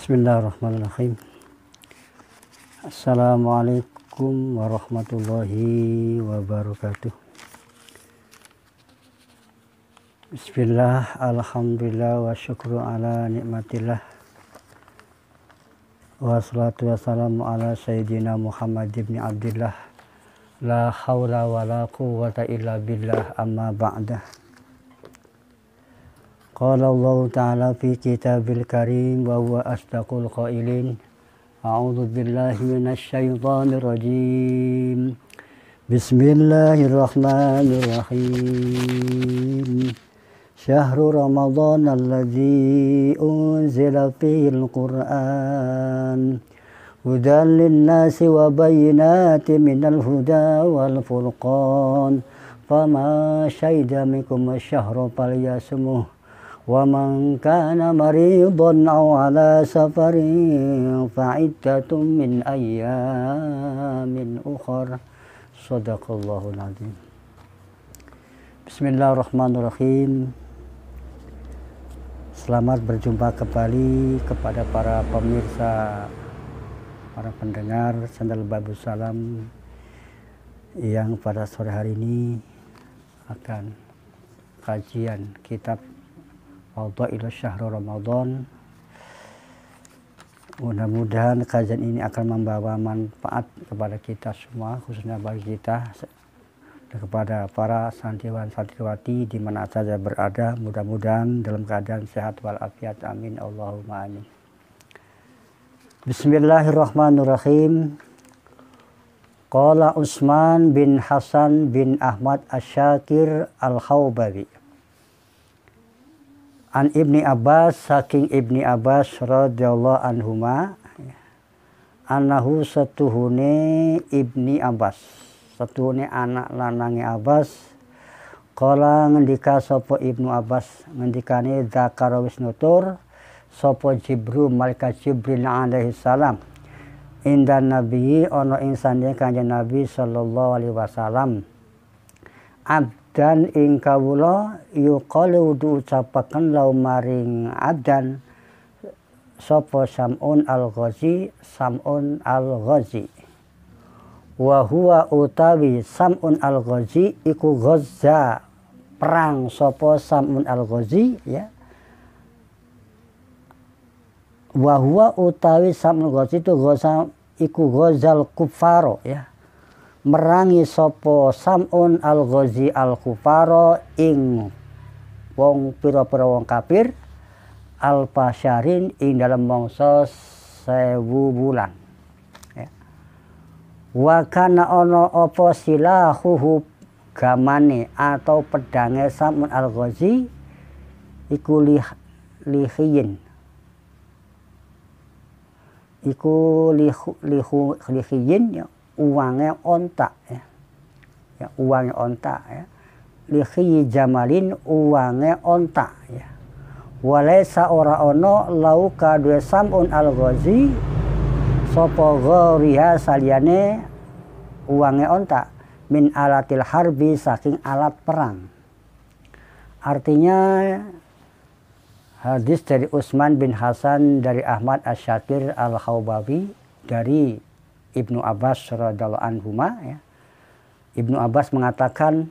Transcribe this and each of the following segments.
Bismillahirrahmanirrahim. Assalamualaikum warahmatullahi wabarakatuh. Bismillah, alhamdulillah, wa syukru ala nikmatillah. Wassalatu wassalamu ala sayyidina Muhammad ibn Abdillah. La hawla wa la quwwata illa billah, amma ba'dah. Qala Allah ta'ala fi kitabil karim wa huwa asdaqul qailin. A'udzu billahi minasy syaithanir rajim. Bismillahirrahmanirrahim. Syahrul Ramadan alladzi unzila fihil Qur'an hudan lin-nasi wa bayyinatin minal huda wal furqan. Fama syahida minkum asy-syahra falyasumuh. Wa man kana maridan aw ala safarin fa'iddatun min ayyamin ukhra. Shadaqallahul azim. Bismillahirrahmanirrahim. Selamat berjumpa kembali kepada para pemirsa, para pendengar channel Babus Salam yang pada sore hari ini akan kajian kitab Fadhailus Syahrul Ramadan. Mudah-mudahan kajian ini akan membawa manfaat kepada kita semua, khususnya bagi kita dan kepada para santriwan santriwati di mana saja berada. Mudah-mudahan dalam keadaan sehat walafiat. Amin Allahumma amin. Bismillahirrahmanirrahim. Qala Utsman bin Hasan bin Ahmad Asy-Syakir Al-Khawbari an Ibni Abbas, saking Ibni Abbas radhiyallahu anhuma, annahu satuhune Ibni Abbas, satuhune anak lanange Abbas, kala ngendika sapa Ibnu Abbas, ngendikane zakara wis nutur sapa Jibril, malaikat Jibril alaihi salam, indan nabi ana ing sandhe Kanjeng Nabi sallallahu alaihi wasallam, dan ing kawula yuqalu diucapaken lau maring abdan sapa Sam'un al-Ghazi, Sam'un al-Ghazi. Wa huwa utawi Sam'un al-Ghazi iku ghazza perang sapa Sam'un al-Ghazi, ya. Wa huwa utawi Sam'un al-Ghazi itu ghazza iku ghazal kufaro, ya. Merangi sopo Sam'un al-Ghazi al-Kufaro ing wong pira-pira wong kafir al-pasyarin ing dalam mangsa 1000 bulan, ya. Wa kana ana apa silahuhu gamane atau pedange Sam'un al-Ghazi iku lihiyin, iku lihiyin, ya. Uangnya onta, ya. Ya, uangnya onta, ya. Lihi jamalin, uangnya onta, ya. Walaysa ora ono lau kadue Sam'un al-Ghazi sopo ghoriha saliyane uangnya onta min alatil harbi, saking alat perang. Artinya hadis dari Utsman bin Hasan dari Ahmad Asy-Syakir Al-Khawbawi dari Ibnu Abbas radhiyallahu anhuma, ya. Ibnu Abbas mengatakan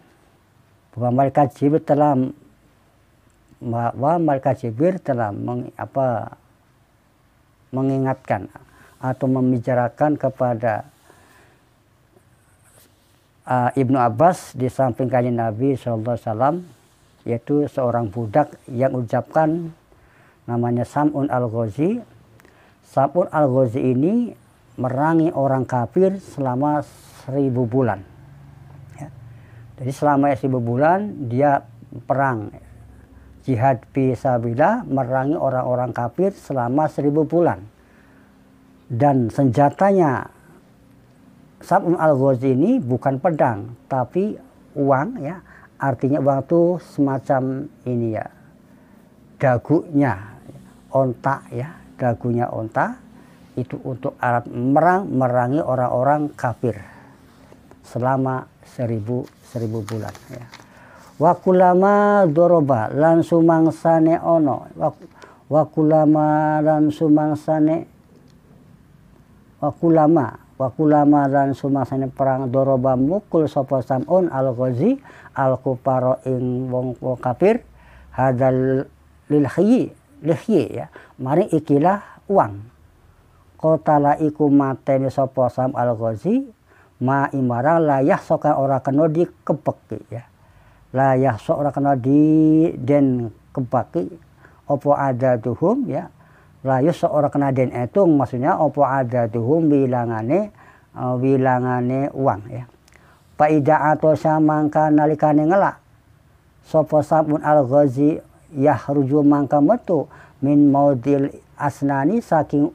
bahwa malaikat Jibril telah mengingatkan atau membicarakan kepada Ibnu Abbas di samping Kanjeng Nabi sallallahu alaihi wasallam, yaitu seorang budak yang ucapkan namanya Sam'un al-Ghazi. Sam'un al-Ghazi ini merangi orang kafir selama 1000 bulan, ya. Jadi selama 1000 bulan dia perang jihad fisabilillah, merangi orang-orang kafir selama 1000 bulan. Dan senjatanya Sam'un al-Ghazi ini bukan pedang tapi uang, ya. Artinya uang itu semacam ini, ya, dagunya onta, ya, dagunya onta. Itu untuk alat merangi orang-orang kafir selama 1000 bulan, ya. Wa kulama doroba lan sumangsane ono wa kulama lan sumangsane wa kulama lan sumangsane perang doroba mukul sapa Sam'un al-Ghazi al-kufara ing wong kafir hadal lihyi ya mari ikilah uang qatala iku mateni sapa Sam al-Ghazi ma imara layah sokan ora kena dikebeki ya layah sok ora kena di den kebaki opo ada tuhum ya layah sok ora kena den etung maksudnya opo ada tuhum wilangane uang ya paida atau samangka nalikane ngelak sapa Samun al-Ghazi yahruju mangka metu min maudil asnani saking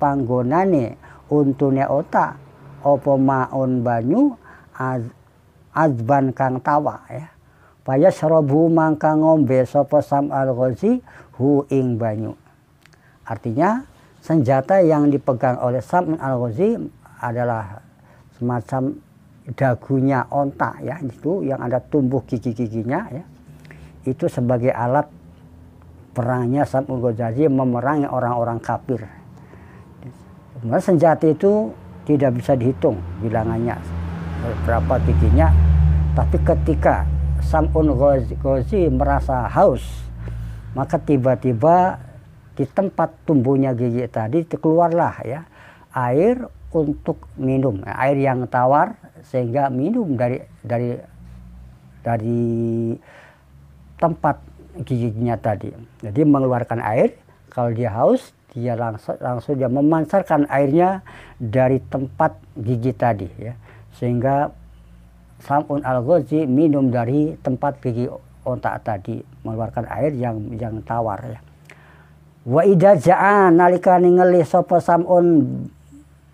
panggonane untune otak opo maun banyu azban kang tawa ya paya syarabu mangka ngombe sapa Sam al-Ghazi hu ing banyu. Artinya senjata yang dipegang oleh Sam al-Ghazi adalah semacam dagunya onta ya itu yang ada tumbuh gigi-giginya ya itu sebagai alat perangnya Sam al-Ghazi memerangi orang-orang kafir. Senjata itu tidak bisa dihitung bilangannya berapa giginya, tapi ketika Sam'un Ghazi merasa haus, maka tiba-tiba di tempat tumbuhnya gigi tadi keluarlah ya air untuk minum, air yang tawar sehingga minum dari tempat giginya tadi. Jadi mengeluarkan air kalau dia haus. Dia langsung dia memancarkan airnya dari tempat gigi tadi ya sehingga Sam'un al-Ghazi minum dari tempat gigi onta tadi mengeluarkan air yang tawar ya wa idza ja'a nalikane ngelih sapa Sam'un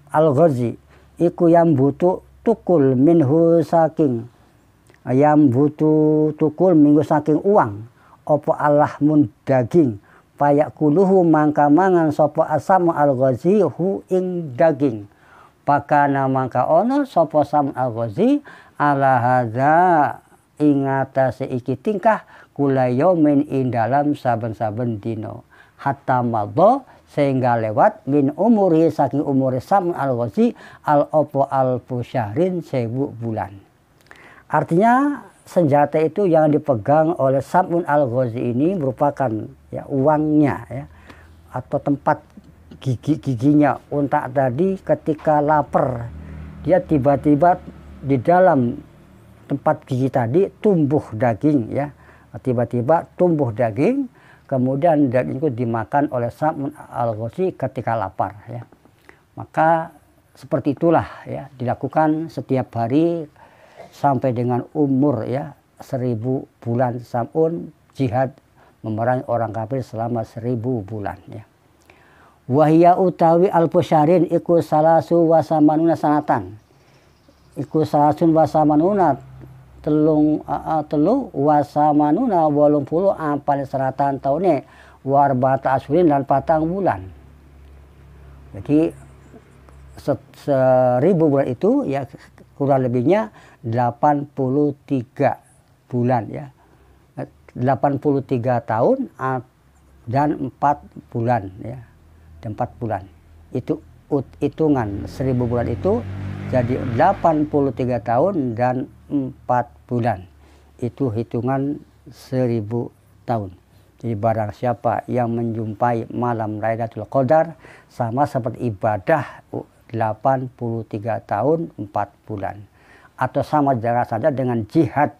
al-Ghazi iku yang butuh tukul minhu saking yang butuh tukul minggu saking uang opo alahmun daging payak kuluhu mangka mangan sapa Sam al-Ghazi hu ing daging pakana mangka ono sapa Sam al-Ghazi ala hadza ing atase iki tingkah kula yaumin ing dalam saben-saben dina hatta madha sehingga lewat min umuri saking umure Sam al-Ghazi al-opo al-pusyahrin 1000 bulan. Artinya senjata itu yang dipegang oleh Sam'un al-Ghazi ini merupakan ya uangnya ya atau tempat giginya unta tadi ketika lapar dia tiba-tiba di dalam tempat gigi tadi tumbuh daging ya tiba-tiba tumbuh daging kemudian daging itu dimakan oleh Sam'un al-Ghazi ketika lapar ya maka seperti itulah ya dilakukan setiap hari sampai dengan umur ya 1000 bulan Sam'un jihad memerangi orang kafir selama 1000 bulan ya. Wahya utawi al-pusyarin iku salasu wasamanuna sanatan. Iku salasun wasamanuna telu wasamanuna 80 apal seratan taune warbata aswin dan 4 bulan. Jadi 1000 bulan itu ya kurang lebihnya 83 bulan ya 83 tahun dan 4 bulan ya dan 4 bulan itu hitungan 1000 bulan itu jadi 83 tahun dan 4 bulan itu hitungan 1000 tahun. Jadi barang siapa yang menjumpai malam Lailatul Qadar sama seperti ibadah 83 tahun 4 bulan atau sama jarak saja dengan jihad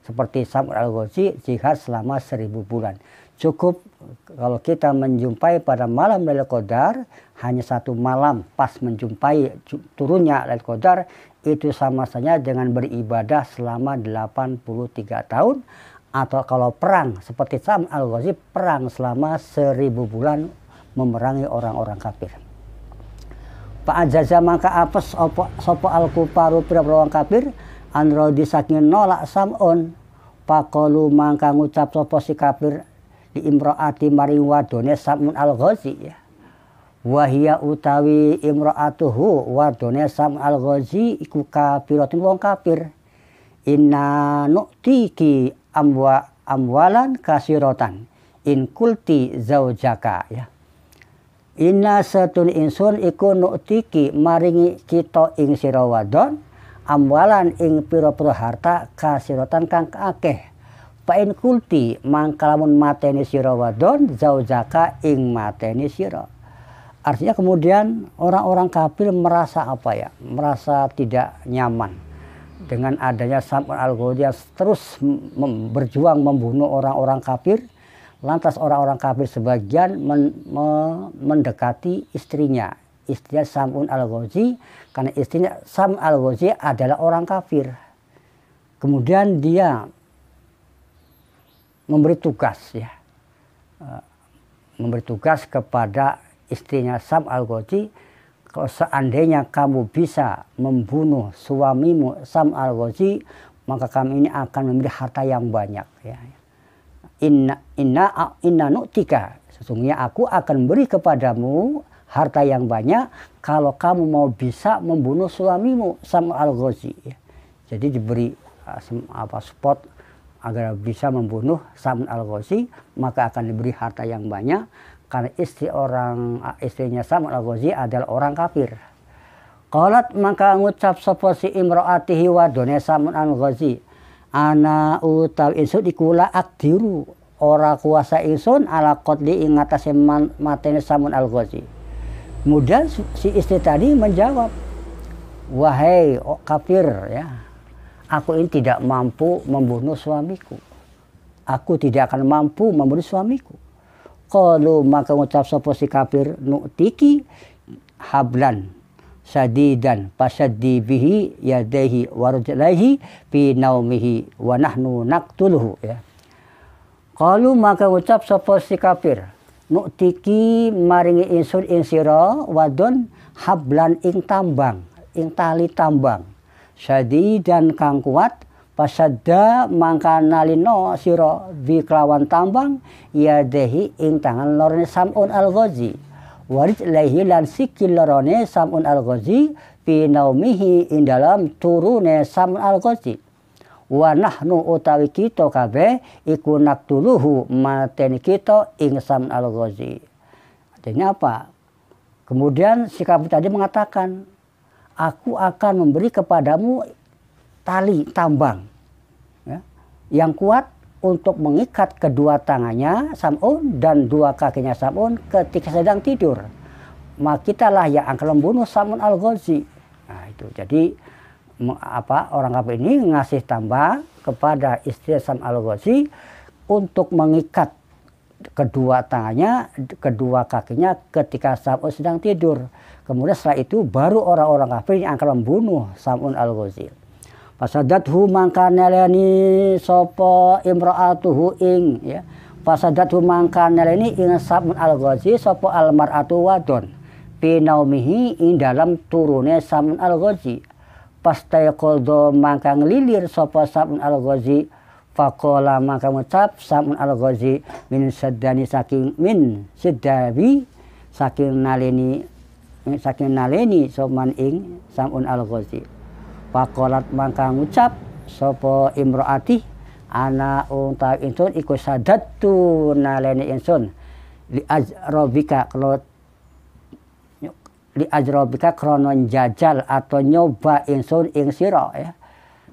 seperti Sam'un al-Ghazi jihad selama 1000 bulan. Cukup kalau kita menjumpai pada malam Lailatul Qadar hanya 1 malam pas menjumpai turunnya Lailatul Qadar itu sama saja dengan beribadah selama 83 tahun atau kalau perang seperti Sam'un al-Ghazi perang selama 1000 bulan memerangi orang-orang kafir. Fa'ajaza mangka apes sapa al-kufaru pira-pira wong kafir anrodi saking nolak Sam'un faqalu mangka ngucap sapa si kafir di imraati maring wadone Sam'un al-Ghazi ya wahia utawi imraatuhu wadone Sam'un al-Ghazi iku kafiratun wong kafir inna nu'tiki amwalan kasiratan in kulti zaujaka ya. Inna satun insun iku nu'tiki maringi kita ing sira wadon amwalan ing pira-pira harta kasirotan kang akeh. Fa in kulti mangkalamun mateni sira wadon zaujaka ing mateni sira. Artinya kemudian orang-orang kafir merasa apa ya? Merasa tidak nyaman dengan adanya Sam'un al-Ghazzi terus berjuang membunuh orang-orang kafir. Lantas orang-orang kafir sebagian mendekati istrinya Sam'un al-Ghazzi, karena istrinya Sam al-Ghazzi adalah orang kafir. Kemudian dia memberi tugas kepada istrinya Sam al-Ghazzi, kalau seandainya kamu bisa membunuh suamimu Sam al-Ghazzi, maka kami ini akan memberi harta yang banyak ya. Inna nu'tika, sesungguhnya aku akan beri kepadamu harta yang banyak kalau kamu mau bisa membunuh suamimu Sam al-Ghazzi. Jadi diberi support agar bisa membunuh Sam al-Ghazzi, maka akan diberi harta yang banyak karena istrinya Sam al-Ghazzi adalah orang kafir. Qalat maka ngucap sapa si imraatihi wadone Sam al-Ghazzi, ana utawi insun ikula akdiru ora kuasa insun ala qatli ing ngatasi matene Sam'un al-Ghazzi. Kemudian si istri tadi menjawab, wahai kafir ya, aku ini tidak mampu membunuh suamiku. Aku tidak akan mampu membunuh suamiku. Qalu maka ngucap sapa si kafir, nu'tiki hablan sadidan pasaddi bihi yadaihi warjulaihi fi naumihi wa nahnu naqtuluhu ya. Qalu maka ucap sapa si kafir, nu'tiki maringi insun ing sira wadon hablan ing tambang, ing tali tambang sadidan kang kuat pasadda mangka nalino sira bi kelawan tambang yadaihi ing tangan lorne Sam'un al-Ghazzi warid laihi lan sikil lorone Sam'un al-Ghazzi fi naumihi ing dalam turune Sam'un al-Ghazzi wa nahnu utawi kita kabeh iku naktuluhu mateni kita ing Sam'un al-Ghazzi. Artinya apa? Kemudian si kafir tadi mengatakan, aku akan memberi kepadamu tali tambang ya, yang kuat untuk mengikat kedua tangannya Sam'un dan dua kakinya Sam'un ketika sedang tidur. Maka kitalah yang akan membunuh Sam'un al-Ghazzi. Nah itu jadi orang kafir ini ngasih tambah kepada istri Sam al-Ghazzi untuk mengikat kedua tangannya, kedua kakinya ketika Sam'un sedang tidur. Kemudian setelah itu baru orang-orang kafir yang akan membunuh Sam'un al-Ghazzi. Fasadathu mangka neleni sapa imraatuhu ing ya. Fasadathu mangka neleni ing Sam'un al-Ghazzi sapa almar'atu wadon fi naumihi ing dalam turune Sam'un al-Ghazzi. Pastaiqadha mangka ngelilir sapa Sam'un al-Ghazzi faqala mangka ngucap Sam'un al-Ghazzi min saddani saking naleni soman ing Sam'un al-Ghazzi. Pakolat mangka ngucap sapa imroati ana unta insun iku sadatu naleni insun li ajrobika krono jajal atau nyoba insun ing sira ya.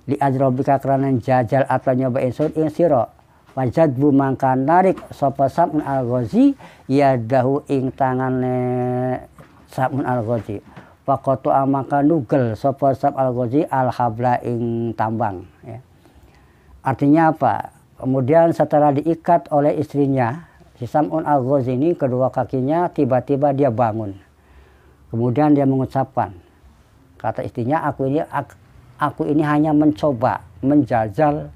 Li ajrobika krono jajal atau nyoba insun ing sira. Wajadbu mangka narik sapa Sam'un al-Ghazzi yadahu ing tangane Sam'un al-Ghazzi. Pakotu amaka nugel sapa Sam al-Ghazzi al-habla ing tambang ya. Artinya apa? Kemudian setelah diikat oleh istrinya si Sam'un al-Ghazzi ini kedua kakinya tiba-tiba dia bangun. Kemudian dia mengucapkan, kata istrinya, aku ini hanya mencoba menjajal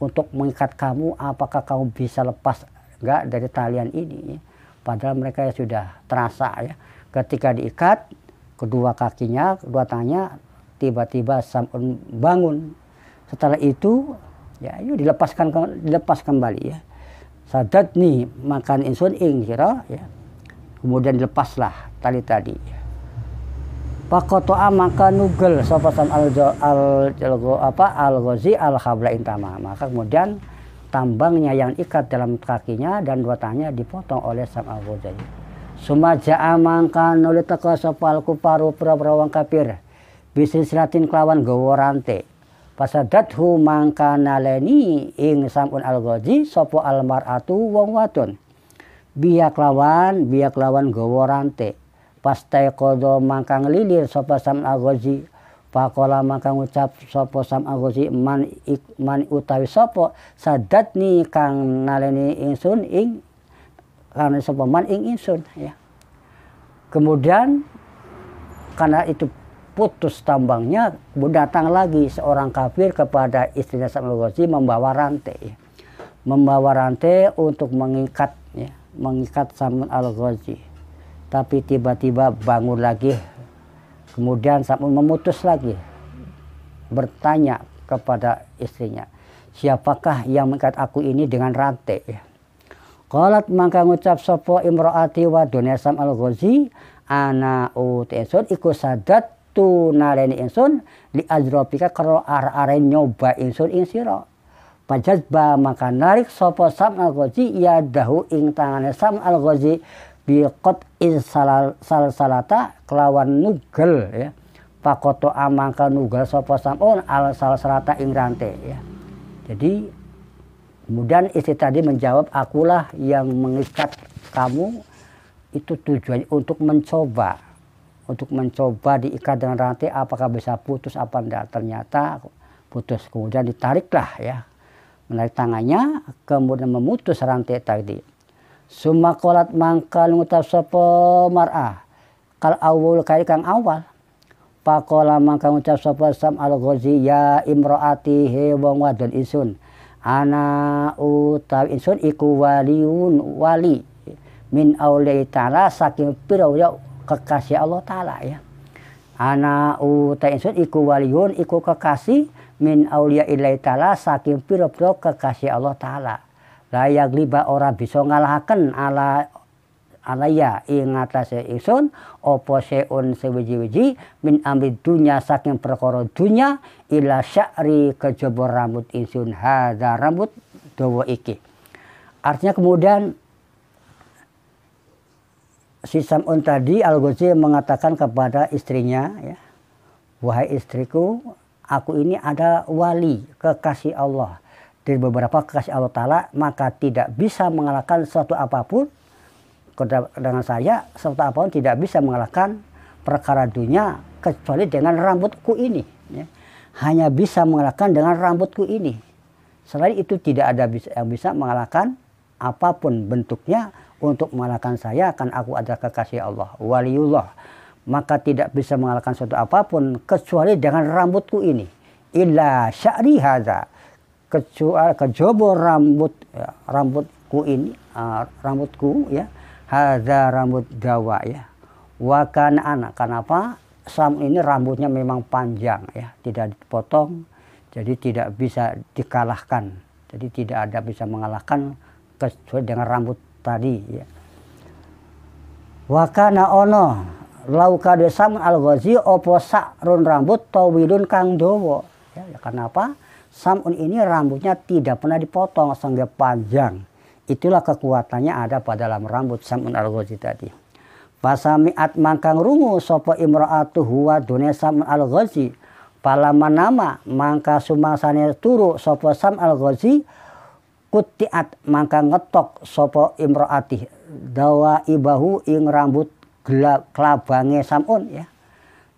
untuk mengikat kamu, apakah kamu bisa lepas enggak dari talian ini. Padahal mereka sudah terasa ya, ketika diikat kedua kakinya, kedua tangannya, tiba-tiba Sam'un bangun. Setelah itu, ya, dilepas kembali ya. Sadatni makan insun ing sira ya. Kemudian dilepaslah tali tadi. Pakotoa maka nugel sapa Sam al-Ghazzi al-habla intama. Maka kemudian tambangnya yang ikat dalam kakinya dan 2 tangannya dipotong oleh Sam al-Ghazali. Sumaja'a mangka nuli teka sapa al-kufaru pira-pira wong kafir bisilsilatin kelawan gawa rantai. Pasadathu mangka naleni ing Sam'un al-Ghazali sapa almar'atu wong wadon. Biya kelawan gawa rantai. Pastai kodo mangka ngelilir sapa Sam'un al-Ghazali. Pakola maka ngucap sapa Sam al-Ghazali man utawi sapa sadatni kang naleni ingsun ing karena sapa man ing ingsun ya. Kemudian karena itu putus tambangnya, datang lagi seorang kafir kepada istrinya Sam al-Ghazali membawa rantai ya. Membawa rantai untuk mengikat ya, mengikat Sam al-Ghazali. Tapi tiba-tiba bangun lagi. Kemudian Sam'un memutus lagi, bertanya kepada istrinya, siapakah yang mengikat aku ini dengan rantai? Qalat mangka ngucap sapa imraati wadone Sam al-Ghazali, ana utesun iku sadat tu naleni ingsun li ajrobika karo are nyoba ingsun ing sira. Pajazba maka narik sapa Sam al-Ghazali ya dahu ing tangane Sam al-Ghazali biqot salsalata kelawan nugel ya. Pakoto amangka nugel sapa Sam'un al salsalata ing rantai ya. Jadi kemudian istri tadi menjawab, akulah yang mengikat kamu, itu tujuannya untuk mencoba diikat dengan rantai apakah bisa putus apa enggak. Ternyata putus, kemudian ditariklah ya, menarik tangannya kemudian memutus rantai tadi. Summa qolat mangka ngucap sapa mar'ah kal awul kali kang awal. Pakola mangka ngucap sapa Sam al-Ghazali ya imraati he wong wadon ingsun ana utawi ingsun iku wali min auliya ta'ala saking pira-pira kekasih Allah taala ya. Ana utawi ingsun iku waliun iku kekasih min auliya ilahi ta'ala saking pira-pira kekasih Allah taala. Layak liba ora bisa ngalahaken alaya ing atase ingsun apa seun sewiji-wiji min amri dunya saking perkara dunya ila sya'ri kejaba rambut ingsun hadza rambut dawa iki. Artinya kemudian si Sam'un tadi al-Ghazali mengatakan kepada istrinya ya, wahai istriku, aku ini ada wali kekasih Allah. Dari beberapa kekasih Allah Ta'ala, maka tidak bisa mengalahkan sesuatu apapun dengan saya, sesuatu apapun tidak bisa mengalahkan perkara dunia kecuali dengan rambutku ini ya. Hanya bisa mengalahkan dengan rambutku ini, selain itu tidak ada yang bisa mengalahkan apapun bentuknya untuk mengalahkan saya, kan aku adalah kekasih Allah, waliullah, maka tidak bisa mengalahkan sesuatu apapun kecuali dengan rambutku ini. Illa sya'ri hadza, kecuali kejaba rambutku ini, rambutku ya, hadza rambut dawa ya. Wa kana ana, kenapa? Sam ini rambutnya memang panjang ya, tidak dipotong, jadi tidak bisa dikalahkan, jadi tidak ada bisa mengalahkan kecuali dengan rambut tadi ya. Wa kana ono lauka de Sam al-Ghazali opo sakrun rambut tawilun kang dawa ya. Kenapa? Sam'un ini rambutnya tidak pernah dipotong sehingga panjang. Itulah kekuatannya ada pada dalam rambut Sam'un al-Ghazali tadi. Pasami'at mangkang rungu sapa imra'atuhu wa dunya Sam'un al-Ghazali. Palaman nama mangka sumangsane turu sapa Sam al-Ghazali. Kutiat mangka ngetok sapa imra'ati dawa ibahu ing rambut kelabange Sam'un ya.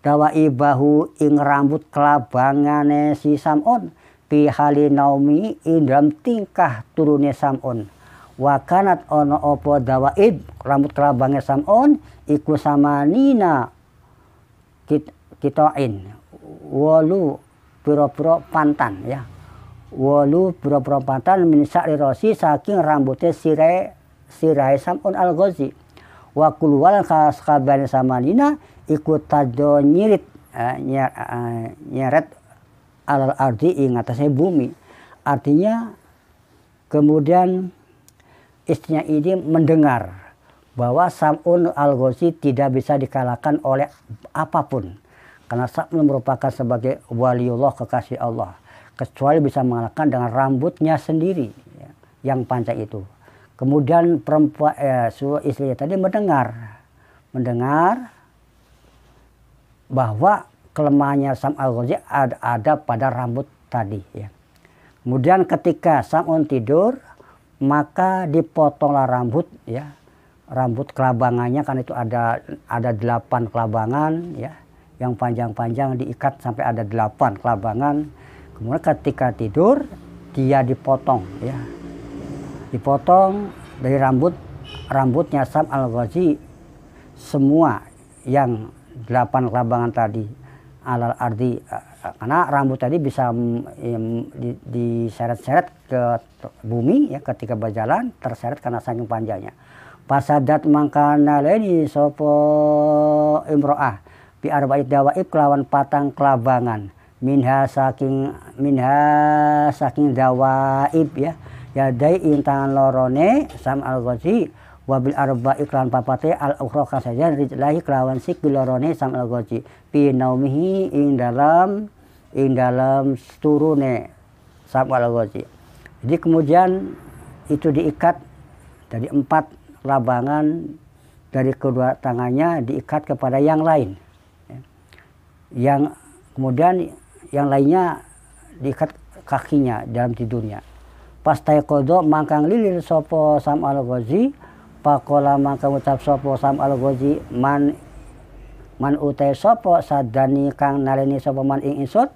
Dawa ibahu ing rambut kelabangane si Sam'un. Fi hali naumi ing dalam tingkah turune Sam'un. Wa kanat ono opo dawaib rambut kelabange Sam'un iku samanina kitoin walu pira-pira pantan ya. Walu pira-pira pantan min sa'ri rasi saking rambutnya sirai Sam'un al-Ghazali. Wa kulwal kabane samanina iku tado nyirit nyeret alal ardi ing atasnya bumi. Artinya kemudian istrinya ini mendengar bahwa Sam'un al-Ghazali tidak bisa dikalahkan oleh apapun, karena Sam'un merupakan sebagai waliullah kekasih Allah, kecuali bisa mengalahkan dengan rambutnya sendiri ya. yang panjang itu. Kemudian perempuan istrinya tadi mendengar bahwa kelemahannya Sam Al-Ghazi ada pada rambut tadi ya. Kemudian ketika Sam'un tidur, maka dipotonglah rambut ya. Rambut kelabangannya kan itu ada 8 kelabangan ya. Yang panjang-panjang diikat sampai ada 8 kelabangan. Kemudian ketika tidur dia dipotong ya. Dipotong dari rambutnya Sam Al-Ghazi semua yang 8 kelabangan tadi alal ardi, karena rambut tadi bisa diseret-seret ke bumi ya, ketika berjalan terseret karena saking panjangnya. Pasadat mangkana leni sopo imro'ah bi arba'id dawaib kelawan patang kelabangan minha saking dawaib ya. Yadai intangan lorone Sam Al-Ghazi wabil arba iklan papate al ukhra kasajan rijlahi kelawan sik bilorone Sam Al-Ghazi fi naumihi ing dalam turune Sam Al-Ghazi. Jadi kemudian itu diikat dari 4 labangan dari kedua tangannya diikat kepada yang lain. Yang kemudian yang lainnya diikat kakinya dalam tidurnya. Pas taikodo mangkang lilir sopo Sam Al-Ghazi pakola mangka ucap sopo Sam Al-Ghazi man utai sopo sadani kang naleni sopo man ing insut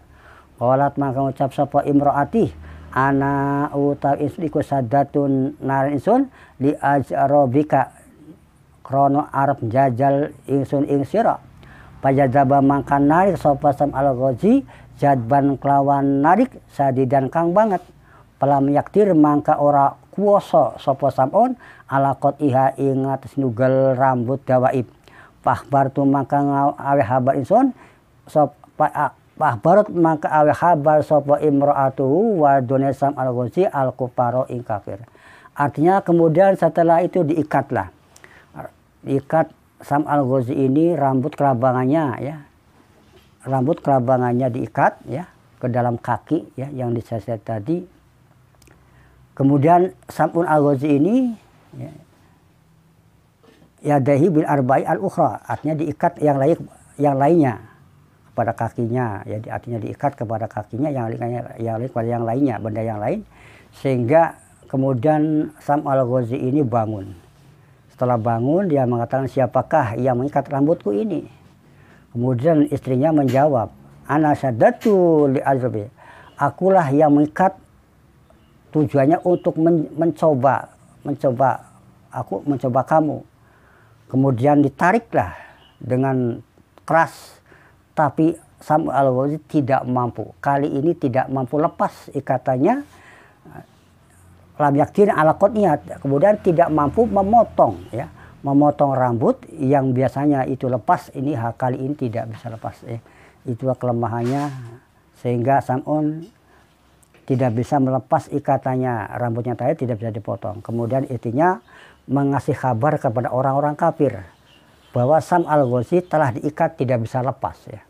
kolat mangka ucap sopo imroati ana utawi iku sadatun naleni insun li ajrobika krono arep jajal ingsun ing sira pajadaba mangka narik sopo Sam Al-Ghazi jadban kelawan narik sadidan kang banget palam yaktir mangka ora kuoso sopo Sam'un alakot iha ingat nugal rambut dawaib pahbar tu mangka awe habar insun pahbarut mangka awe habar sopo imro'atuhu wadone Sam Al-Ghazi al-kufaro ing kafir. Artinya kemudian setelah itu diikat Sam Al-Ghazi ini rambut kelabangannya ya, rambut kelabangannya diikat ya ke dalam kaki ya yang diseret tadi. Kemudian Sam'un Al-Ghazi ini ya dahi bil arba'i al-ukhra, artinya diikat yang lainnya kepada kakinya ya, artinya diikat kepada kakinya yang lain kepada yang lainnya, benda yang lain, sehingga kemudian Sam Al-Ghazi ini bangun. Setelah bangun dia mengatakan siapakah yang mengikat rambutku ini? Kemudian istrinya menjawab, ana sadatu li ajrabi, akulah yang mengikat tujuannya untuk mencoba kamu. Kemudian ditariklah dengan keras, tapi Sam Al-Ghazi tidak mampu. Kali ini tidak mampu lepas ikatannya. Lam yaktir ala qat'iyat. Kemudian tidak mampu memotong ya, memotong rambut yang biasanya itu lepas, ini kali ini tidak bisa lepas ya. Itulah kelemahannya sehingga Sam'un tidak bisa melepas ikatannya, rambutnya tadi tidak bisa dipotong. Kemudian istrinya mengasih kabar kepada orang-orang kafir bahwa Sam Al-Ghazi telah diikat tidak bisa lepas ya.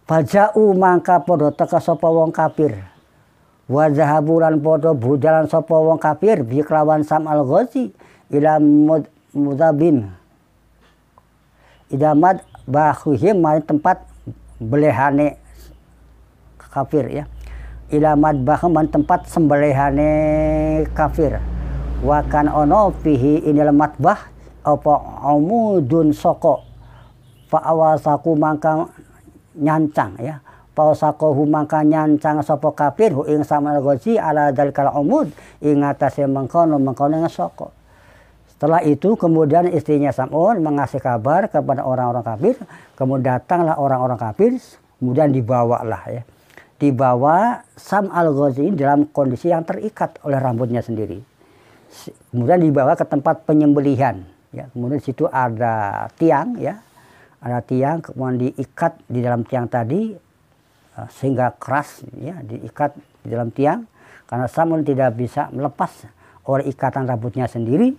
Faja'u mangka podo teka sapa wong kafir. Wa zahabulan podo budalan sapa wong kafir bi kelawan Sam Al-Ghazi ila mudzabin. Idamad bahuhim mari tempat belehane kafir ya. Ilamad bahman tempat sembelihane kafir wa kan ono fihi inil matbah apa umudun soko fa awasaku mangka nyancang ya fa awasaku mangka nyancang sapa kafir hu ing Sam Al-Ghazi ala dalikal umud ing atase mengkono soko. Setelah itu kemudian istrinya Sam'un mengasih kabar kepada orang-orang kafir, kemudian datanglah orang-orang kafir, kemudian dibawalah ya. Dibawa Sam Al-Ghazi dalam kondisi yang terikat oleh rambutnya sendiri. Kemudian dibawa ke tempat penyembelihan. Ya, kemudian di situ ada tiang, ya, ada tiang, kemudian diikat di dalam tiang tadi sehingga keras, ya, diikat di dalam tiang karena Sam'un tidak bisa melepas oleh ikatan rambutnya sendiri,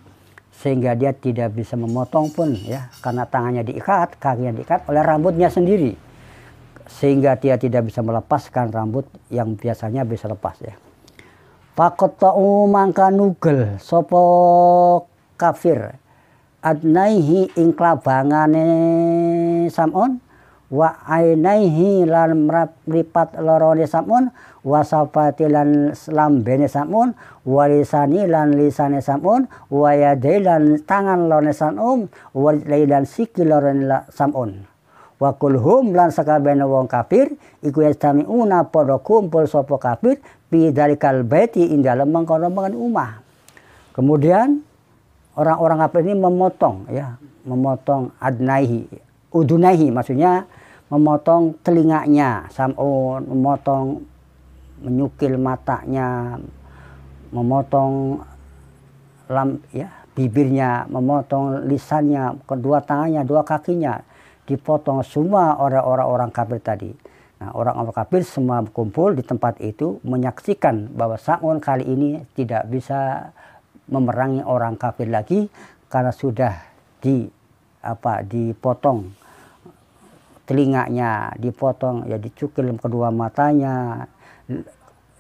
sehingga dia tidak bisa memotong pun, ya, karena tangannya diikat, kakinya diikat oleh rambutnya sendiri. Sehingga dia tidak bisa melepaskan rambut yang biasanya bisa lepas ya. Faqatta'u mangka nugel sapa kafir adnaihi ing klabangane Sam'un wa ainaihi lan mripat lorone Sam'un wa safati lan lambene Sam'un wa lisani lan lisane Sam'un wa yadai lan tangan lorone Sam'un wa lan sikil lorone Sam'un wa kulhum lan sakabehane wong kafir iku yastami'una padha kumpul sapa kafir fi dalikal baiti ing dalem mengkono-mengkono umah. Kemudian orang-orang kafir ini memotong adnaihi, udunaihi maksudnya memotong telinganya Sam'un, menyukil matanya, memotong bibirnya, memotong lisannya, kedua tangannya, dua kakinya, dipotong semua orang-orang kafir tadi. Nah, orang-orang kafir semua kumpul di tempat itu menyaksikan bahwa Sam'un kali ini tidak bisa memerangi orang kafir lagi karena sudah dipotong telinganya, dipotong dicukil kedua matanya,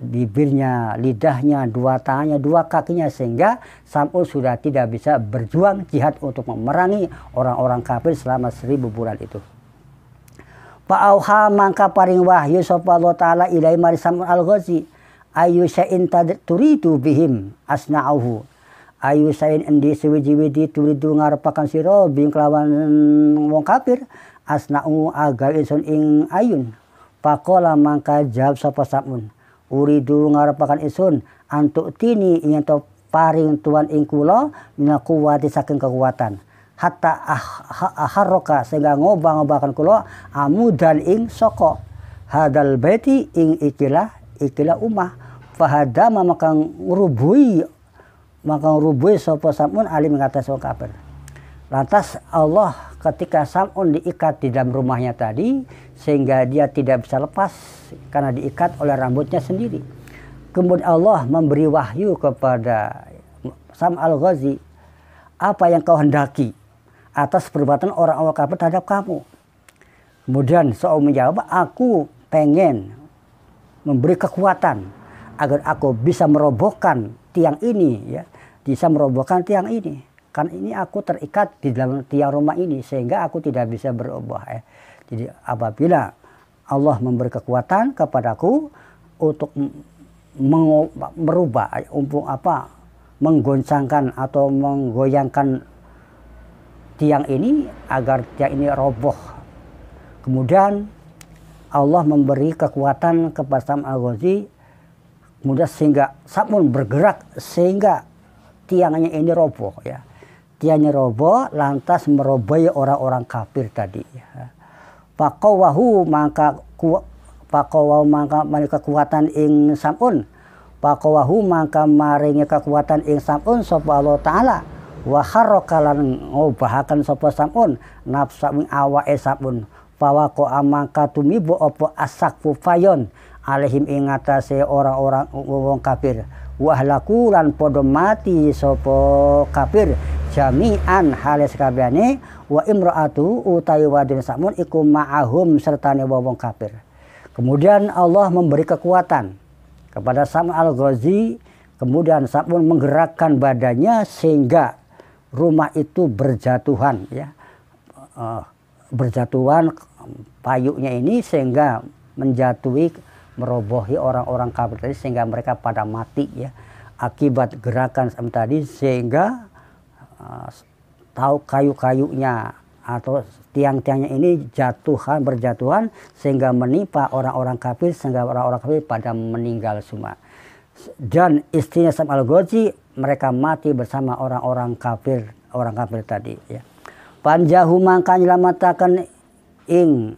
bibirnya, lidahnya, dua tangannya, dua kakinya, sehingga Sam'un sudah tidak bisa berjuang jihad untuk memerangi orang-orang kafir selama 1000 bulan itu. Fa'auha mangka paring wahyu sapa Allah taala ilai mari Sam'un al-Ghazi ayu syai'in turidu bihim asna'uhu ayu syai'in endi suwiji-wiji turidu ngarepaken sira bing kelawan wong kafir asna'u agal insun ing ayun. Faqala mangka jawab sapa Sam'un uridu ngarepaken insun antuk tini ingin to paring tuan ing kula mina kuwati saking kekuatan hatta aharroka sehingga ngobah-ngobahaken kula amudan ing soko hadal baiti ing ikilah umah fahadama maka ngrubuhi sapa Sam'un alim ngatas wong kafir. Lantas Allah ketika Sam'un diikat di dalam rumahnya tadi sehingga dia tidak bisa lepas karena diikat oleh rambutnya sendiri. Kemudian Allah memberi wahyu kepada Sam al-Ghazi, apa yang kau hendaki atas perbuatan orang-orang kafir terhadap kamu. Kemudian Sa'um menjawab, aku pengen memberi kekuatan agar aku bisa merobohkan tiang ini, bisa merobohkan tiang ini. Karena ini aku terikat di dalam tiang rumah ini sehingga aku tidak bisa berubah. Jadi apabila Allah memberi kekuatan kepadaku untuk merubah, menggoncangkan atau menggoyangkan tiang ini agar tiang ini roboh. Kemudian Allah memberi kekuatan kepada Sam al-Ghazi, kemudian sehingga Sam'un bergerak sehingga tiangnya ini roboh. Tiangnya roboh lantas merobohi orang-orang kafir tadi. Faqawahu mangka kekuatan ing Sam'un. Faqawahu mangka maringi kekuatan ing Sam'un sapa Allah Ta'ala. Wa harraka lan ngobahaken sapa Sam'un nafsa ing awake Sam'un. Fawaqo amangka tumibo apa asakfu fayon alaihim ing atase orang-orang wong kafir. Wa hlaku lan padha mati sapa kafir jami'an hale sakabehane wa imra'atu utawi wadon Sam'un iku ma'ahum sertane wong kafir. Kemudian Allah memberi kekuatan kepada Sam al-Ghazi, kemudian Sam'un menggerakkan badannya sehingga rumah itu berjatuhan, berjatuhan payuknya ini sehingga menjatuhi, merobohi orang-orang kafir tadi sehingga mereka pada mati akibat gerakan tadi, sehingga tahu kayu-kayunya atau tiang-tiangnya ini berjatuhan sehingga menimpa orang-orang kafir sehingga orang-orang kafir pada meninggal semua. Dan istrinya Sam al-Ghazi mereka mati bersama orang kafir tadi. Panjahu mangka nyelamataken ing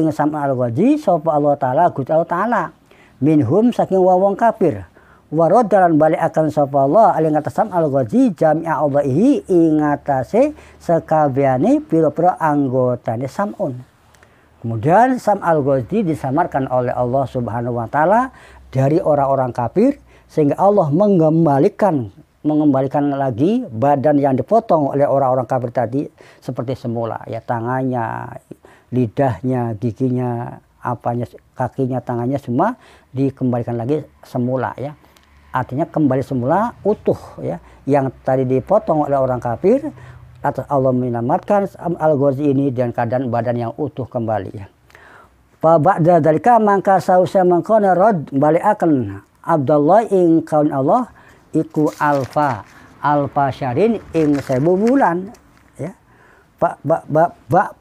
Sam al-Ghazi sapa Allah Ta'ala Gusti Allah Ta'ala minhum saking wong kafir. Warodalan balik akan sapa Allah ali ngatas Sam al-Ghazi jami'a Allahi ing atase sekabehane pira-pira anggotane Sam'un. Kemudian Sam al-Ghazi disamarkan oleh Allah Subhanahu wa Ta'ala dari orang-orang kafir sehingga Allah mengembalikan lagi badan yang dipotong oleh orang-orang kafir tadi seperti semula, tangannya, lidahnya, giginya, apanya, kakinya, tangannya semua dikembalikan lagi semula ya. Artinya kembali semula utuh ya. Yang tadi dipotong oleh orang kafir, atas Allah menyelamatkan Al-Ghazi ini dengan keadaan badan yang utuh kembali ya. Fa ba'da dzalika mangka sausa mangkona rod balikaken Abdullah ing kaun Allah iku alfa syarin ing 1000 bulan ya. Pak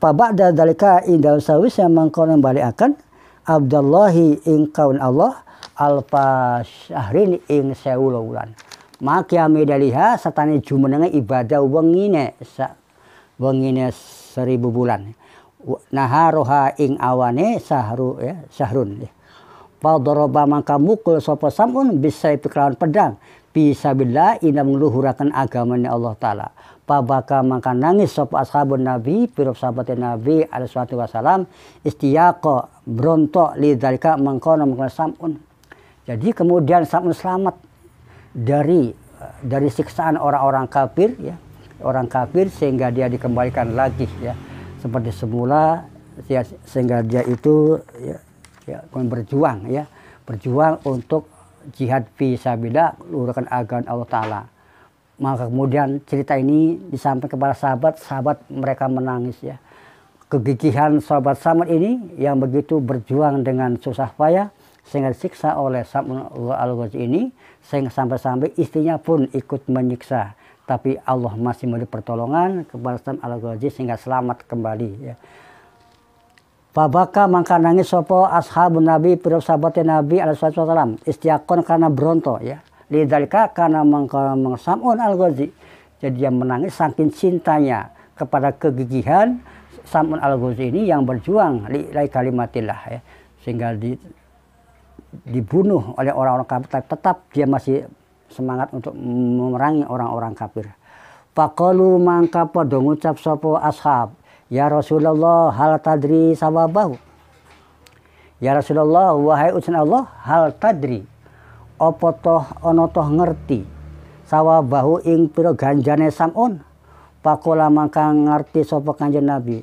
ba'da dzalika inda sausa mangkona balikaken Abdullahi ing kaun Allah alfa syahrin ing 1000 bulan. Maka medaliha satane jumenenge ibadah wengine 1000 bulan. Naharoha ing awane sahru ya, sahrun ya. Fadoroba mangka mukul sapa samun bisa kelawan pedang bisa bila ina mengluhurakan agamanya Allah Ta'ala. Pabaka mangka nangis sapa ashabun Nabi pira sahabat Nabi alaihi salatu wasalam istiyaqa bronto lidzalika mangkana samun. Jadi kemudian samun selamat dari siksaan orang-orang kafir ya, orang kafir sehingga dia dikembalikan lagi ya seperti semula ya, sehingga dia itu ya berjuang ya, berjuang untuk jihad fi sabilillah luhurkan agama Allah Ta'ala. Maka kemudian cerita ini disampaikan kepada sahabat mereka menangis ya. Kegigihan sahabat Samad ini yang begitu berjuang dengan susah payah sehingga disiksa oleh Sam'un Al-Ghazi ini sehingga sampai-sampai istrinya pun ikut menyiksa. Tapi Allah masih memberi pertolongan kepada Sam'un Al-Ghazi sehingga selamat kembali ya. Fabaka mangka nangis sapa ashabun Nabi pira sahabat Nabi alaihi wasallam istiaqon karena bronto ya. Lidzalika karena mangka Sam'un Al-Ghazi. Jadi dia menangis saking cintanya kepada kegigihan Sam'un Al-Ghazi ini yang berjuang li kalimatillah ya. Sehingga dibunuh oleh orang-orang kafir, tetap dia masih semangat untuk memerangi orang-orang kafir. Faqalu mangka padha ngucap sapa ashab, ya Rasulullah hal tadri sawabahu. Ya Rasulullah wahai utusan Allah hal tadri apa toh ana toh ngerti sawabahu ing pira ganjane Sam'un. Faqala mangka ngerti sapa Kanjeng Nabi.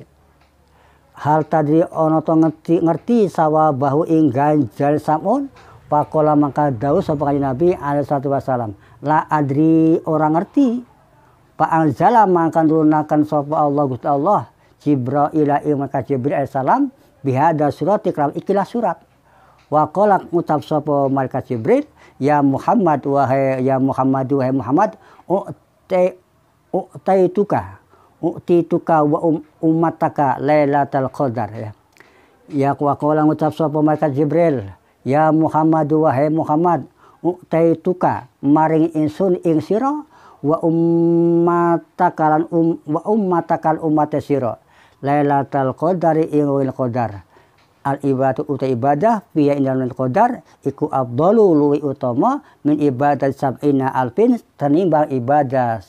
Hal tadi ono to ngerti sawabahu ing ganjal Sam'un. Pakola mangka dawuh sapa Kanjeng Nabi alaihi salatu wasalam la adri orang ngerti pa anzala mangka nurunaken sapa Allah Gusti Allah Jibril ing maka Jibril alaihi salam bihada surat ikram ikilah surat. Wa qala ngucap sapa malaikat Jibril ya Muhammad wahai Muhammad u'tituka wa ummataka lailatal qadar ya. Ya qala ngucap sapa malaikat Jibril, ya Muhammad wahai Muhammad, u'tituka maring insun ing sira wa ummataka ummate sira lailatal qadar ing wil qadar. Al ibadatu uta ibadah fiya indal qadar iku afdalu luwi utama min ibadat sab'ina alfin tenimbang ibadah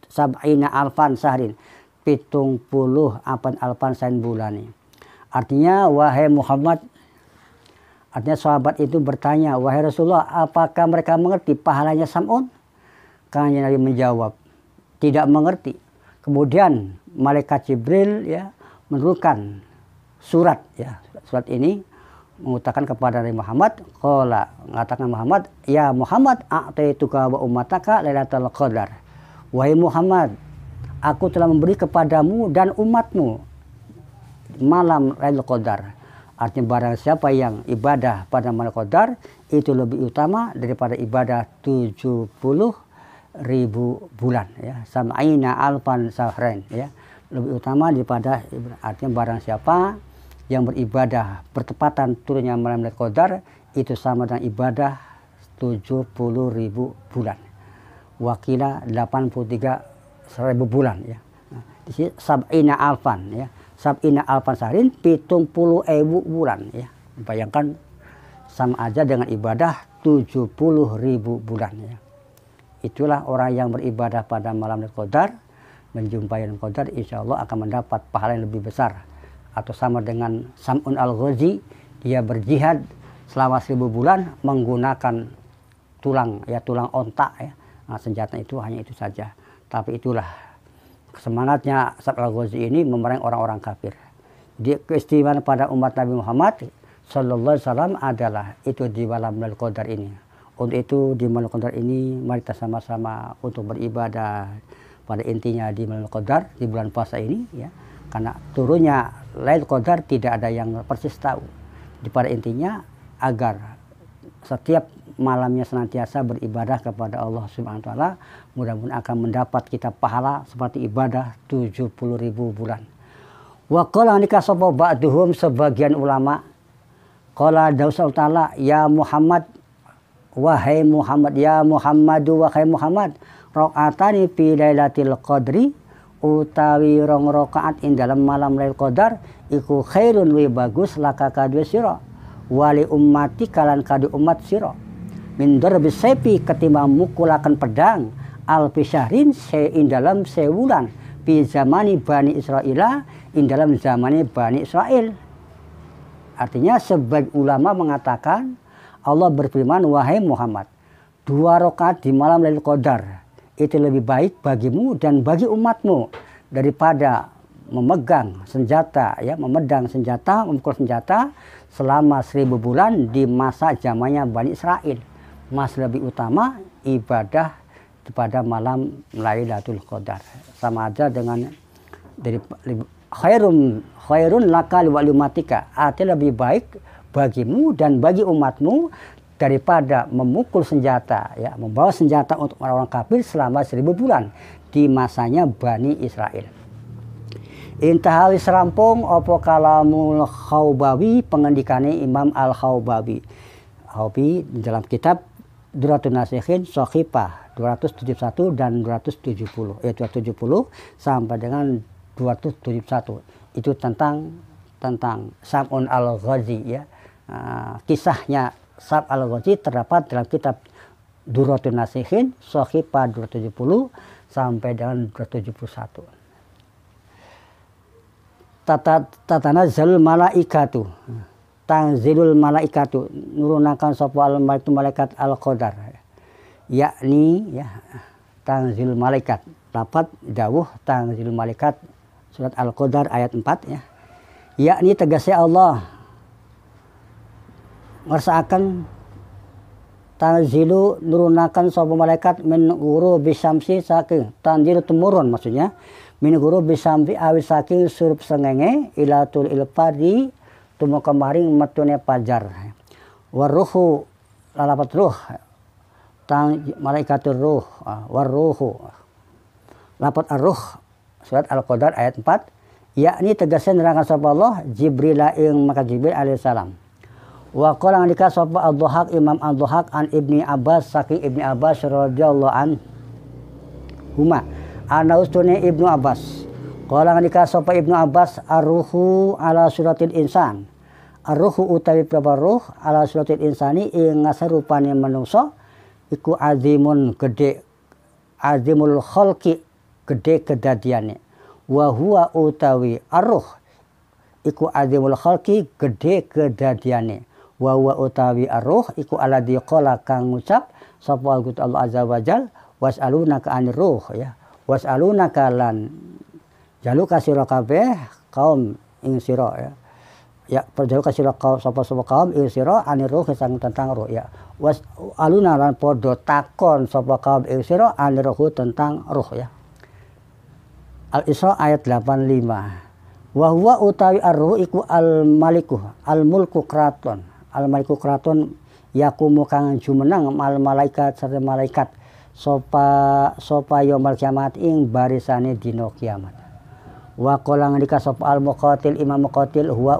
sab'ina alfan sahrin 70 alfan sain bulani. Artinya wahai Muhammad, artinya sahabat itu bertanya, wahai Rasulullah, apakah mereka mengerti pahalanya Sam'un? Kanjeng Nabi menjawab, tidak mengerti. Kemudian malaikat Jibril ya menurunkan surat ya. Surat ini mengutakan kepada Nabi Muhammad, qala mengatakan Muhammad, ya Muhammad a'taituka wa ummataka lailatul qadar. Wahai Muhammad, aku telah memberi kepadamu dan umatmu malam Lailatul Qadar. Artinya barang siapa yang ibadah pada malam Qadar itu lebih utama daripada ibadah 70.000 bulan ya. Sam'ina alfan sahrain ya. Lebih utama daripada artinya barang siapa yang beribadah bertepatan turunnya malam Lailatul Qadar itu sama dengan ibadah 70.000 bulan. Wakila 83.000 bulan ya. Nah, di sini sab'ina alfan ya. Sab'ina alfan sahrin 70.000 bulan ya. Bayangkan sama aja dengan ibadah 70.000 bulan ya. Itulah orang yang beribadah pada malam Lailatul Qadar, menjumpai Lailatul Qadar insya Allah akan mendapat pahala yang lebih besar. Atau sama dengan Sam'un Al-Ghazi, dia berjihad selama 1000 bulan menggunakan tulang onta ya. Nah, senjata itu hanya itu saja. Tapi itulah semangatnya Sam'un Al-Ghazi ini memerangi orang-orang kafir. keistimewaan pada umat Nabi Muhammad Sallallahu Alaihi Wasallam adalah itu di malam Lailatul Qadar ini. Untuk itu di malam Qadar ini mari kita sama-sama untuk beribadah pada intinya di malam Qadar di bulan puasa ini ya. Karena turunnya Lailatul Qadar tidak ada yang persis tahu. Di pada intinya agar setiap malamnya senantiasa beribadah kepada Allah Subhanahu wa taala, mudah-mudahan akan mendapat kita pahala seperti ibadah 70.000 bulan. Wa qala nikah sapa ba'duhum sebagian ulama qala dausul taala ya Muhammad wahai Muhammad ya Muhammadu wahai Muhammad rakaatani fi lailatul qadri utawi rong rakaat ing dalam malam Lailatul Qadar iku khairun wi bagus laka kadue sira wali ummati kalan kadu umat sira min darbi sayfi ketimbang mukulaken pedang al fisyahrin ing dalam sewulan fi zamani Bani Israila ing dalam zamane Bani Israel. Artinya sebagian ulama mengatakan Allah berfirman, wahai Muhammad, 2 rakaat di malam Lailatul Qadar itu lebih baik bagimu dan bagi umatmu daripada memegang senjata, ya, memedang senjata, memukul senjata selama 1000 bulan di masa zamannya Bani Israel. Masih lebih utama ibadah pada malam Lailatul Qadar. Sama aja dengan dari khairun laka wa liumatika, artinya lebih baik bagimu dan bagi umatmu daripada memukul senjata, ya, membawa senjata untuk orang-orang kafir selama 1000 bulan di masanya Bani Israel. Intahawi serampung opo kalamul Khawbawi, pengendikane Imam Al-Khawbawi. Khawbawi dalam kitab Duratun Nasikhin Sokhifah 271 dan 270, 270 sampai dengan 271. Itu tentang Sam'un Al-Ghazi, ya. Kisahnya Sam Al-Ghazi terdapat dalam kitab Duratun Nasikhin Sokhifah 270 sampai dengan 271. Tatanazzalul malaikatu, tanzilul malaikatu, nurunakan sapa al malaikat al-qadar, yakni ya tanzilul malaikat, dapat dawuh tanzilul malaikat surat Al-Qadar ayat 4 ya. Yakni tegasnya Allah ngersakaken tanzilu nurunakan sapa malaikat min guru bisamsi saking tanzilu temurun, maksudnya min guru bisamsi awis saking surup sengenge ilatul ilfadi tumo kemaring metune pajar waruhu lalapat ruh tang malaikatur ruh waruhu lapat ar-ruh surat Al-Qadar ayat 4, yakni tegasnya nerangkan sapa Allah Jibril ing maka Jibril alaihissalam. Wa qala andika sapa Ad-Dhahak Imam Ad-Dhahak an Ibni Abbas saking Ibni Abbas radhiyallahu anhuma ana ustune Ibnu Abbas qala andika sapa Ibnu Abbas ar-ruhu ala suratil insan, ar-ruhu utawi ruh ala suratil insani ing ngasarupane manungsa iku azimun gede, azimul khalqi gede kedadiane, wa huwa utawi ar-ruh iku azimul khalqi gede kedadiane, wa huwa utawi ar-ruh iku alladzi qala kang ngucap sapa Allah azza wajal was'alunaka anir ruh, ya, was'alunaka lan jaluka sira kabeh kaum ing sira, ya, ya perjaluka sira kaum sapa kaum ing sira anir ruh sang tentang ruh, ya, was'aluna lan padha takon sapa kaum ing sira anir ruh tentang ruh, ya. Al-Isra ayat 85. Wa huwa utawi ar-ruh iku al-maliku, al-mulku kraton. Al-maliku kraton yakumu kang jumenang mal malaikat sarta malaikat sopa yaumul kiamat ing barisane dina kiamat. Wa qala ngendika sapa al-Muqatil Imam Muqatil huwa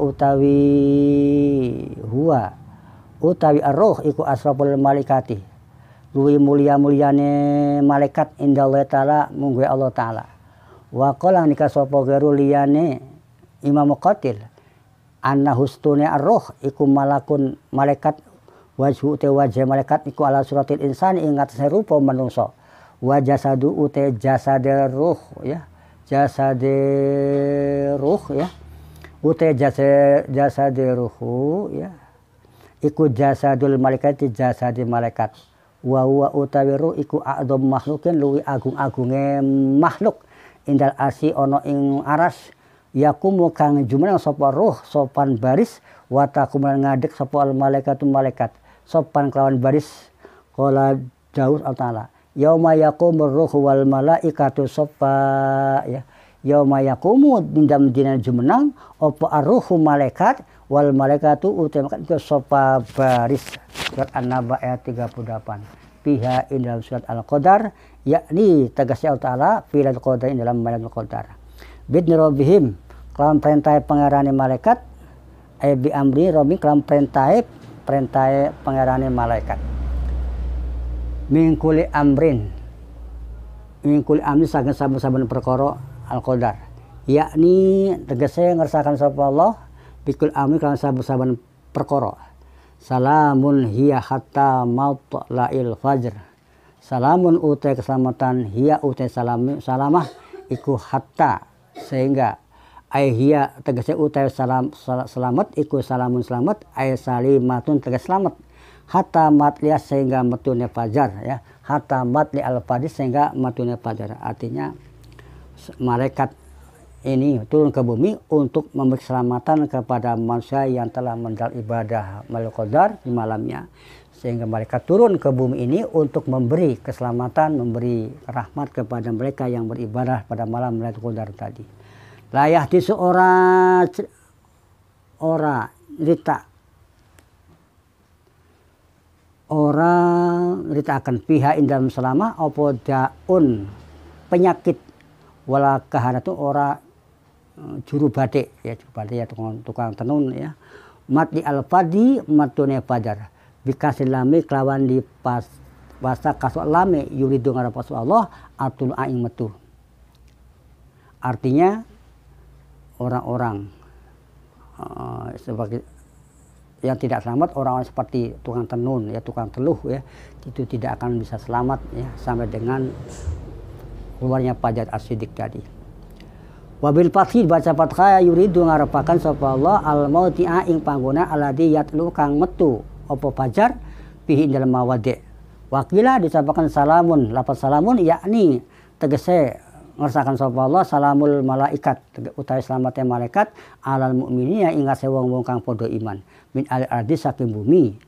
utawi ar-ruh iku asraful malaikati. Luwi mulia-muliane malaikat indallahi taala mungguhe Allah taala. Wa qala nika sapa garu liyane Imam Muqatil anna hustune ar-ruh iku malakun malaikat wajhu te wajah malaikat iku ala suratil insan ing atase rupa manungsa wa jasadu ute jasade ruh, ya, jasade ruh, ya, ute jasade ruhu, ya, iku jasadul malaikat jasade malaikat wa huwa utawi ruh iku a'dzam makhlukin luwi agung-agunge makhluk indal asi ono ing aras yakumu kang jumeneng sapa ruh sopan baris wa takuman ngadeg sapa al malaikatu malaikat sopan kelawan baris. Qala Daud Allah yauma yaqumur ruhu wal malaikatu sofa ya yauma yaqumu dindam dina jumenang apa arruhu malaikat wal malaikatu utamakan ke sofa baris. Surat An-Naba ayat 38. Fiha in dalam surat Al-Qadar yakni tegasnya Allah Ta'ala filal qadar dalam malam qadar bidni rabbihim kelawan perintah pangerane malaikat bi amri rabbi kelawan perintah pangerane malaikat mingkuli amrin saking saben-saben perkara al-qadar yakni tegasnya ngersakan sapa Allah bikul amri kelawan saben-saben perkara salamun hiya hatta matla'il fajr salamun utai keselamatan hiya utai salamah iku hatta sehingga ay hiya tegasnya utai selamat iku salamun selamat ay salimatun tegas selamat hatta matliya sehingga metune fajar ya hatta matli al fajr sehingga metune fajar. Artinya malaikat ini turun ke bumi untuk memberi keselamatan kepada manusia yang telah menjalankan ibadah malam qadar di malamnya. Sehingga mereka turun ke bumi ini untuk memberi keselamatan, memberi rahmat kepada mereka yang beribadah pada malam Lailatul Qadar tadi. Layah di seorang cerita akan pihak dalam selama apa daun penyakit wala kahanatu ora juru batik ya tukang tenun ya mati al-fadi matune fajar bikasilami kelawan di pas wasa kasuk lame yuridu ngarep Allah atul aing metu. Artinya orang-orang sebagai yang tidak selamat, orang-orang seperti tukang tenun ya tukang teluh ya itu tidak akan bisa selamat ya sampai dengan keluarnya fajar as-siddiq tadi. Wabil fathih baca fathah yuridu ngarepakan sapa Allah al mauti'a ing panggona alladzi yatlu kang metu apa fajar fihi dalam mawadi. Wakila disampaikan salamun lafaz salamun yakni tegese ngersakan sapa Allah salamul malaikat utawi selamatnya malaikat alal mukminina ing ngase wong-wong kang padha iman min al-ardi saking bumi.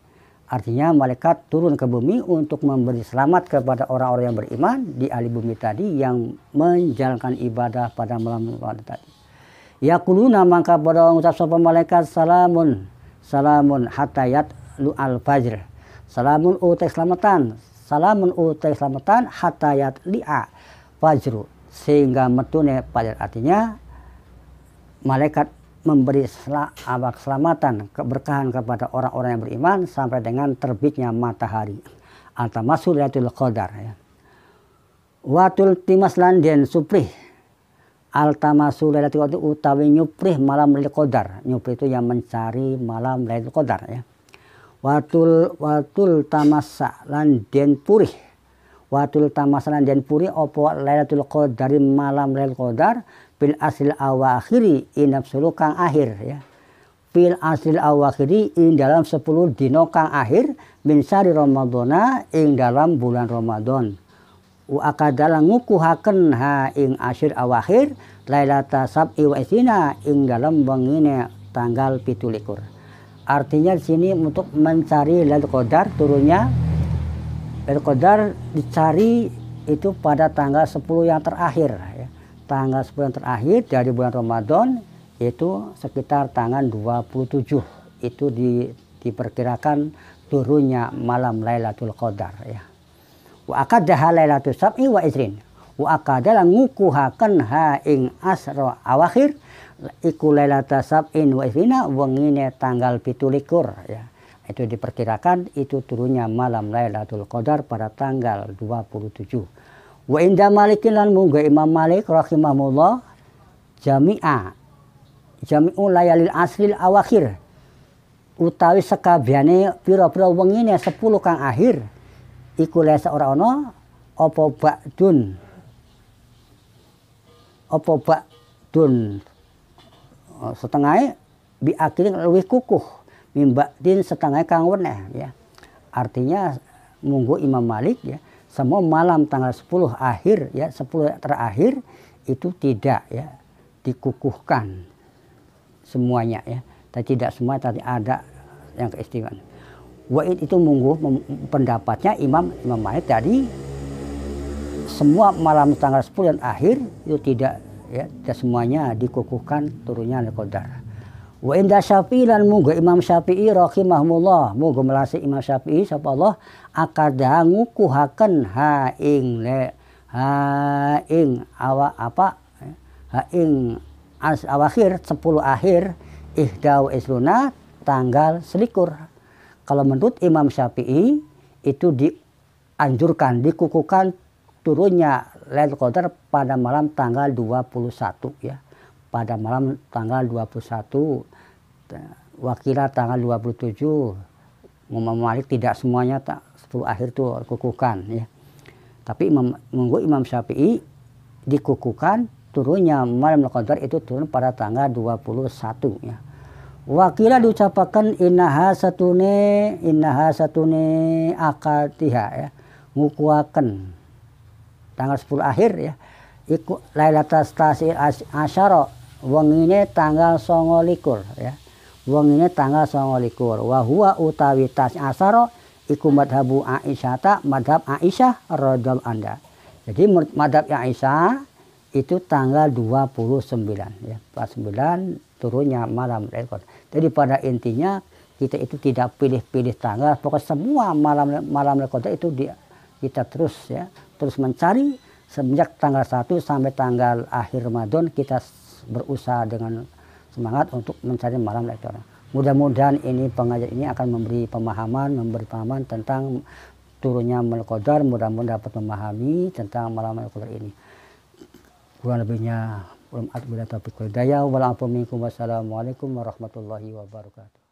Artinya malaikat turun ke bumi untuk memberi selamat kepada orang-orang yang beriman di ahli bumi tadi yang menjalankan ibadah pada malam tadi. Yaquluna mangka pada ngucap sapa malaikat salamun hatayat lu al fajr. Salamun utai keselamatan. Salamun utai keselamatan hatayat li'a fajru sehingga metune fajar. Artinya malaikat memberi keselamatan, keberkahan kepada orang-orang yang beriman sampai dengan terbitnya matahari. Al-tamasul Lailatul Qadar ya. Watul timas landen suprih. Al-tamasul Lailatul Qadar utawi nyuprih malam Lailatul Qadar. Nyuprih itu yang mencari malam Lailatul Qadar ya. Watul tamasa landen purih. Watul tamasa landen purih opo Lailatul Qadar malam Lailatul Qadar fil asil awakhiri inapsulu kang akhir ya. Fil asil awakhiri ing dalam 10 dino kang akhir min syahri ramadhana ing dalam bulan Ramadan. Wa akadalang ngukuhaken ha ing asyir awakhir lailata sab'i wa isina ing dalam wengine tanggal 17. Artinya di sini untuk mencari Lailatul Qadar turunnya Lailatul Qadar dicari itu pada tanggal 10 yang terakhir ya. Tanggal 10 yang terakhir dari bulan Ramadan itu sekitar tanggal 27 itu diperkirakan turunnya malam Lailatul Qadar ya. Wa akadaha Lailatul Sab'i wa Isrin. Wa akadalah ngukuhaken ha ing asra awakhir iku Lailatul Sab'in wa Isrina wengine tanggal 17 ya. Itu diperkirakan itu turunnya malam Lailatul Qadar pada tanggal 27. Wa inda Malikin lan mungga Imam Malik rahimahullah jami'u layalil asril awakhir utawi sekabiane pira-pira wengine 10 kang akhir iku lesa ora ana apa ba'dun setengah bi akhirin luwih kukuh mimba'din setengah kang weneh ya. Artinya munggo Imam Malik ya semua malam tanggal 10 akhir ya 10 terakhir itu tidak ya dikukuhkan semuanya ya. Tapi tidak semua, tadi ada yang keistimewaan. Wa'id itu munggu pendapatnya Imam Malik tadi, semua malam tanggal 10 dan akhir itu tidak ya, tidak semuanya dikukuhkan turunnya al-qadar. Wa inda Syafi'i lan munggu Imam Syafi'i rahimahumullah, munggu melasi Imam Syafi'i sapa Allah akada ngukuhaken ha ing awakhir 10 akhir ihdaw isruna tanggal selikur. Kalau menurut Imam Syafi'i itu dianjurkan, dikukuhkan turunnya Lailatul Qadar pada malam tanggal 21 ya. Pada malam tanggal 21, wakila tanggal 27. Imam Malik tidak semuanya 10 akhir itu kukuhkan ya. Tapi Imam Syafi'i dikukuhkan turunnya malam Qadar itu turun pada tanggal 21 ya. Wakila diucapakan innaha satune akatiha ya. Ngukuhaken tanggal 10 akhir ya. Iku Lailatul Tasi Asyara. Wengine tanggal 29 ya. Wengine tanggal 29. Wa huwa utawi tas asaro iku madhabu Aisyah, madhab Aisyah radhiyallahu anha. Jadi madhab Aisyah itu tanggal 29 ya. Pas 9 turunnya malam Lailatul Qadar. Jadi pada intinya kita itu tidak pilih-pilih tanggal, pokoknya semua malam Lailatul Qadar itu kita terus ya, terus mencari semenjak tanggal 1 sampai tanggal akhir Ramadan kita berusaha dengan semangat untuk mencari malam Lailatul Qadar. Mudah-mudahan ini pengajian ini akan memberi pemahaman tentang turunnya malam Lailatul Qadar. Mudah-mudahan dapat memahami tentang malam Lailatul Qadar ini. Kurang lebihnya wassalamualaikum warahmatullahi wabarakatuh.